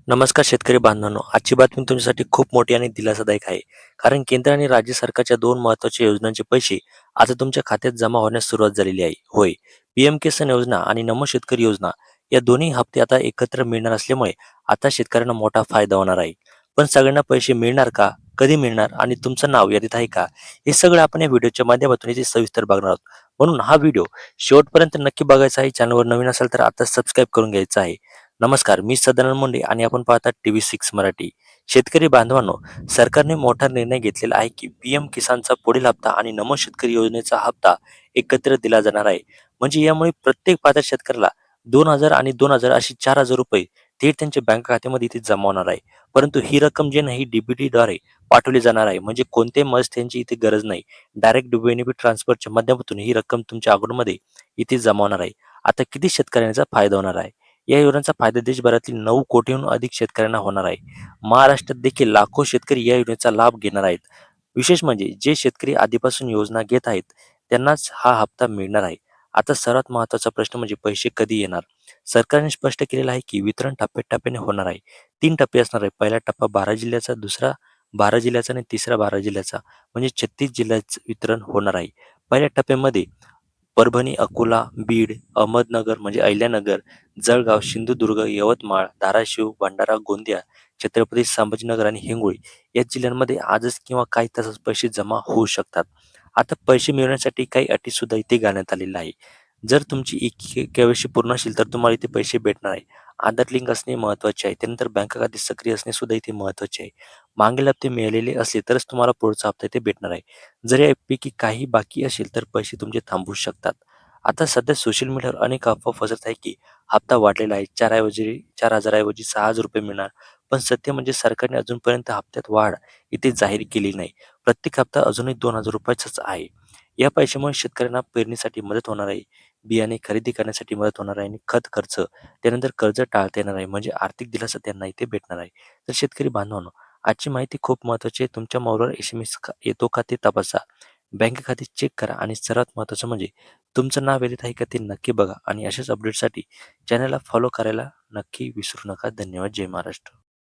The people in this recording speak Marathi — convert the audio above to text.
नमस्कार शेतकरी बांधवांनो, आजची बातमी तुमच्यासाठी खूप मोठी आणि दिलासादायक आहे. कारण केंद्र आणि राज्य सरकारच्या दोन महत्त्वाच्या योजनांचे पैसे आता तुमच्या खात्यात जमा होण्यास सुरुवात झालेली आहे. होय, पीएम किसान योजना आणि नमो शेतकरी योजना या दोन्ही हप्ते आता एकत्र मिळणार असल्यामुळे आता शेतकऱ्यांना मोठा फायदा होणार आहे. पण सगळ्यांना पैसे मिळणार का? कधी मिळणार आणि तुमचं नाव यादीत आहे का? हे सगळं आपण या व्हिडिओच्या माध्यमातून याची सविस्तर बघणार आहोत. म्हणून हा व्हिडिओ शेवटपर्यंत नक्की बघायचा आहे. चॅनलवर नवीन असाल तर आता सबस्क्राईब करून घ्यायचं आहे. नमस्कार, मी सदानंद मुंडे आणि आपण पाहतात TV6 मराठी. शेतकरी बांधवांनो, सरकारने मोठा निर्णय घेतलेला आहे की पीएम किसानचा पुढील हप्ता आणि नमो शेतकरी योजनेचा हप्ता एकत्र दिला जाणार आहे. म्हणजे यामुळे प्रत्येक पात्र शेतकऱ्याला 2,000 आणि 2,000 अशी 4,000 रुपये थेट त्यांच्या बँक खात्यामध्ये इथे जमा होणार आहे. परंतु ही रक्कम जी नाही DBTद्वारे पाठवली जाणार आहे. म्हणजे कोणत्याही मध्यस्थांची इथे गरज नाही. डायरेक्ट बेनिफिट ट्रान्सफरच्या माध्यमातून ही रक्कम तुमच्या अकाउंटमध्ये इथे जमा होणार आहे. आता किती शेतकऱ्यांचा फायदा होणार आहे? या योजनेचा फायदा देशभरातील 9 कोटीहून अधिक शेतकऱ्यांना होणार आहे. महाराष्ट्रात देखील लाखो शेतकरी या योजनेचा लाभ घेणार आहेत. विशेष म्हणजे जे शेतकरी आधीपासून योजना घेत आहेत, त्यांनाच हा हप्ता मिळणार आहे. आता सर्वात महत्त्वाचा प्रश्न म्हणजे पैसे कधी येणार? सरकारने स्पष्ट केलेलं आहे की वितरण टप्प्याटप्प्याने होणार आहे. 3 टप्पे असणार आहे. पहिला टप्पा 12 जिल्ह्याचा, दुसरा 12 जिल्ह्याचा आणि तिसरा 12 जिल्ह्याचा म्हणजे 36 जिल्ह्याचं वितरण होणार आहे. पहिल्या टप्प्यामध्ये परभणी, अकोला, बीड, अहमदनगर म्हणजे अहिल्यानगर, जळगाव, सिंधुदुर्ग, यवतमाळ, धाराशिव, भंडारा, गोंदिया, छत्रपती संभाजीनगर आणि हिंगोली या जिल्ह्यांमध्ये आजच किंवा काही तासात पैसे जमा होऊ शकतात. आता पैसे मिळवण्यासाठी काही अटी सुद्धा इथे घालण्यात आलेल्या आहे. जर तुमची केवायसी पूर्ण असेल तर तुम्हाला इथे पैसे भेटणार आहे. आधार लिंक असणे महत्त्वाचे आहे. त्यानंतर बँक खाते सक्रिय असणे सुद्धा इथे महत्त्वाचे आहे. मागील हप्ते मिळालेले असले तरच तुम्हाला पुढचा हप्ता इथे भेटणार आहे. जर यापैकी काही बाकी असेल तर पैसे तुमचे थांबू शकतात. आता सध्या सोशल मीडियावर अनेक अफवा पसरत आहे की हप्ता वाढलेला आहे. 4,000 ऐवजी 6,000 रुपये मिळणार. पण सत्य म्हणजे सरकारने अजूनपर्यंत हप्त्यात वाढ इथे जाहीर केली नाही. प्रत्येक हप्ता अजूनही 2,000 रुपयाचाच आहे. या पैशामुळे शेतकऱ्यांना पेरणीसाठी मदत होणार आहे. बियाणे खरेदी करण्यासाठी मदत होणार आहे आणि खत खर्च, त्यानंतर कर्ज टाळता येणार आहे. म्हणजे आर्थिक दिलासा त्यांना इथे भेटणार आहे. तर शेतकरी बांधवांनो, आजची माहिती खूप महत्त्वाची आहे. तुमच्या मोबाईलवर SMS येतो का ते तपासा. बँक खाते चेक करा आणि सर्वात महत्त्वाचं म्हणजे तुमचं नाव यादीत आहे का ते नक्की बघा आणि अशाच अपडेटसाठी चॅनलला फॉलो करायला नक्की विसरू नका. धन्यवाद. जय महाराष्ट्र.